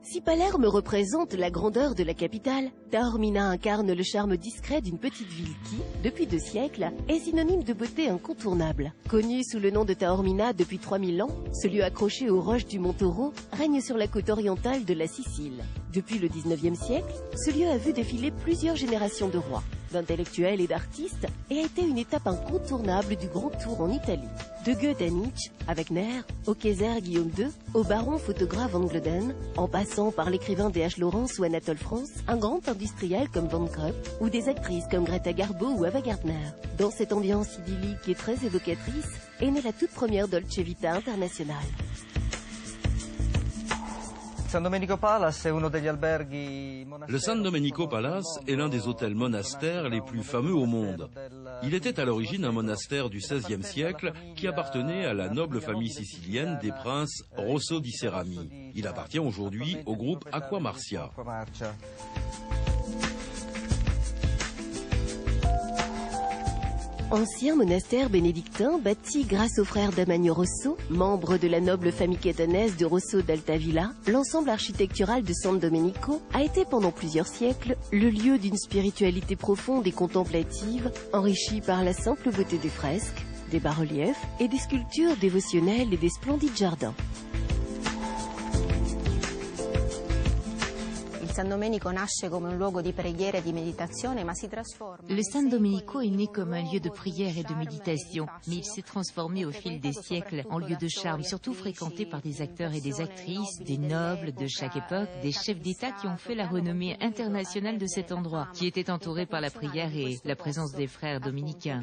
Si Palerme représente la grandeur de la capitale, Taormina incarne le charme discret d'une petite ville qui, depuis 2 siècles, est synonyme de beauté incontournable. Connu sous le nom de Taormina depuis 3000 ans, ce lieu accroché aux roches du Mont Toro règne sur la côte orientale de la Sicile. Depuis le 19e siècle, ce lieu a vu défiler plusieurs générations de rois, d'intellectuels et d'artistes et a été une étape incontournable du Grand Tour en Italie. De Goethe à Nietzsche, avec Nair, au Kaiser Guillaume II, au baron photographe Van Gleden, en passant par l'écrivain D.H. Lawrence ou Anatole France, un grand industriel comme Van Crump ou des actrices comme Greta Garbo ou Ava Gardner. Dans cette ambiance idyllique et très évocatrice est née la toute première Dolce Vita internationale. Le San Domenico Palace est l'un des hôtels monastères les plus fameux au monde. Il était à l'origine un monastère du XVIe siècle qui appartenait à la noble famille sicilienne des princes Rosso di Cerami. Il appartient aujourd'hui au groupe Acqua Marcia. Ancien monastère bénédictin bâti grâce aux frères Damagno Rosso, membres de la noble famille catanese de Rosso d'Altavilla, l'ensemble architectural de San Domenico a été pendant plusieurs siècles le lieu d'une spiritualité profonde et contemplative, enrichie par la simple beauté des fresques, des bas-reliefs et des sculptures dévotionnelles et des splendides jardins. Le San Domenico est né comme un lieu de prière et de méditation, mais il s'est transformé au fil des siècles en lieu de charme, surtout fréquenté par des acteurs et des actrices, des nobles de chaque époque, des chefs d'État qui ont fait la renommée internationale de cet endroit, qui était entouré par la prière et la présence des frères dominicains.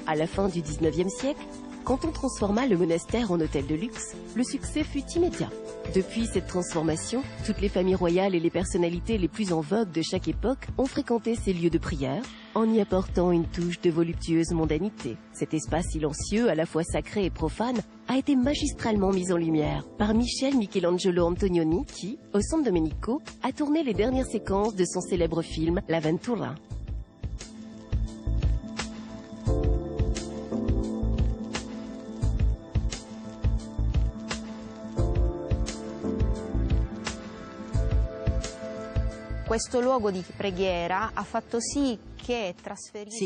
À la fin du 19e siècle, quand on transforma le monastère en hôtel de luxe, le succès fut immédiat. Depuis cette transformation, toutes les familles royales et les personnalités les plus en vogue de chaque époque ont fréquenté ces lieux de prière, en y apportant une touche de voluptueuse mondanité. Cet espace silencieux, à la fois sacré et profane, a été magistralement mis en lumière par Michel Michelangelo Antonioni qui, au San Domenico, a tourné les dernières séquences de son célèbre film L'Avventura. Ces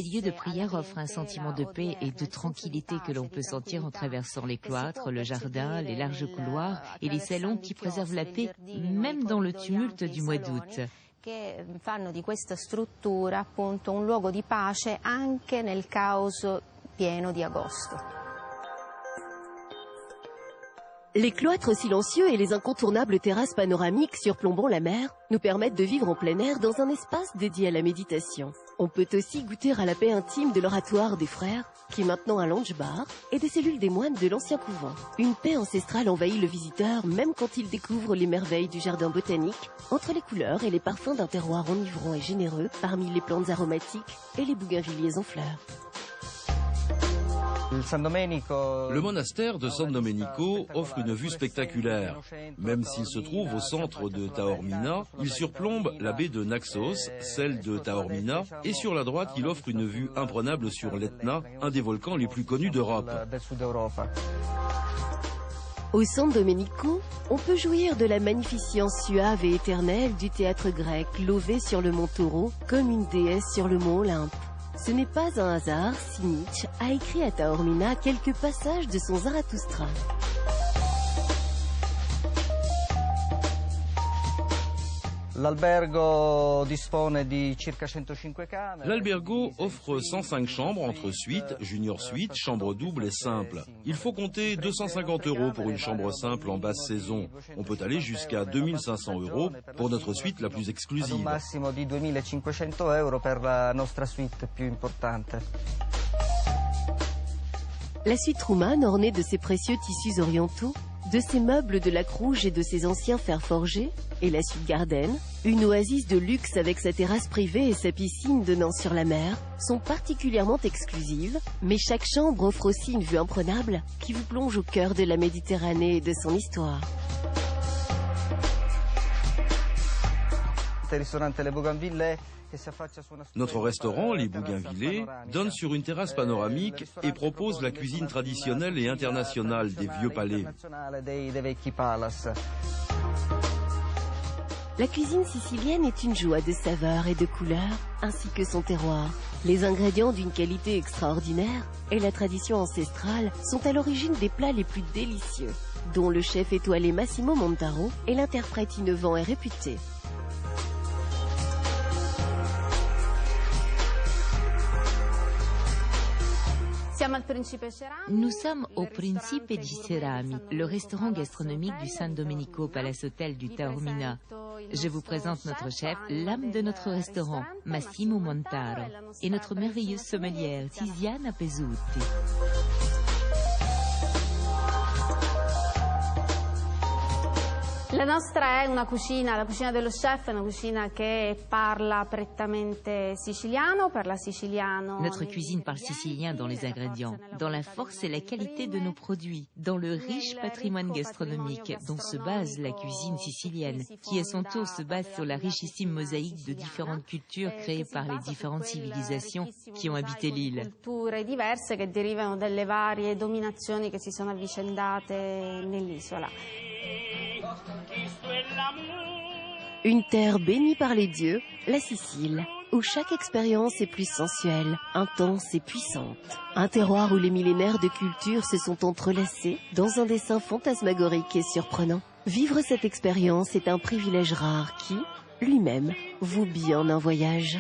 lieux de prière offrent un sentiment de paix et de tranquillité que l'on peut sentir en traversant les cloîtres, le jardin, les larges couloirs et les salons qui préservent la paix même dans le tumulte du mois d'août. Fanno di questa struttura appunto un luogo di pace anche nel caos pieno di agosto. Les cloîtres silencieux et les incontournables terrasses panoramiques surplombant la mer nous permettent de vivre en plein air dans un espace dédié à la méditation. On peut aussi goûter à la paix intime de l'oratoire des frères, qui est maintenant un lounge bar, et des cellules des moines de l'ancien couvent. Une paix ancestrale envahit le visiteur même quand il découvre les merveilles du jardin botanique, entre les couleurs et les parfums d'un terroir enivrant et généreux parmi les plantes aromatiques et les bougainvilliers en fleurs. Le monastère de San Domenico offre une vue spectaculaire. Même s'il se trouve au centre de Taormina, il surplombe la baie de Naxos, celle de Taormina, et sur la droite, il offre une vue imprenable sur l'Etna, un des volcans les plus connus d'Europe. Au San Domenico, on peut jouir de la magnificence suave et éternelle du théâtre grec, lové sur le mont Toro, comme une déesse sur le mont Olympe. Ce n'est pas un hasard si Nietzsche a écrit à Taormina quelques passages de son Zarathustra. L'albergo offre 105 chambres entre suite, junior suite, chambre double et simple. Il faut compter 250 € pour une chambre simple en basse saison. On peut aller jusqu'à 2500 € pour notre suite la plus exclusive. La suite Truman, ornée de ses précieux tissus orientaux, de ses meubles de laque rouge et de ses anciens fers forgés, et la suite Garden, une oasis de luxe avec sa terrasse privée et sa piscine donnant sur la mer, sont particulièrement exclusives, mais chaque chambre offre aussi une vue imprenable qui vous plonge au cœur de la Méditerranée et de son histoire. Notre restaurant, les Bougainvillés, donne sur une terrasse panoramique et propose la cuisine traditionnelle et internationale des vieux palais. La cuisine sicilienne est une joie de saveurs et de couleurs, ainsi que son terroir. Les ingrédients d'une qualité extraordinaire et la tradition ancestrale sont à l'origine des plats les plus délicieux, dont le chef étoilé Massimo Montaro est l'interprète innovant et réputé. Nous sommes au Principe di Cerami, le restaurant gastronomique du San Domenico Palace Hotel du Taormina. Je vous présente notre chef, l'âme de notre restaurant, Massimo Montaro, et notre merveilleuse sommelière, Tiziana Pesutti. La nostra è una cucina, la cucina dello chef è una cucina che parla prettamente siciliano, parla siciliano. Notre cuisine parle sicilien dans les ingrédients, dans la force et la qualité de nos produits, dans le riche patrimoine gastronomique dont se base la cuisine sicilienne, qui à son tour se base sur la richissime mosaïque de différentes cultures créées par les différentes civilisations qui ont habité l'île. Culture diverse che derivano dalle varie dominazioni che si sono avvicendate nell'isola. Une terre bénie par les dieux, la Sicile, où chaque expérience est plus sensuelle, intense et puissante. Un terroir où les millénaires de culture se sont entrelacés dans un dessin fantasmagorique et surprenant. Vivre cette expérience est un privilège rare qui, lui-même, vaut bien un voyage.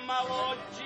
Ma oggi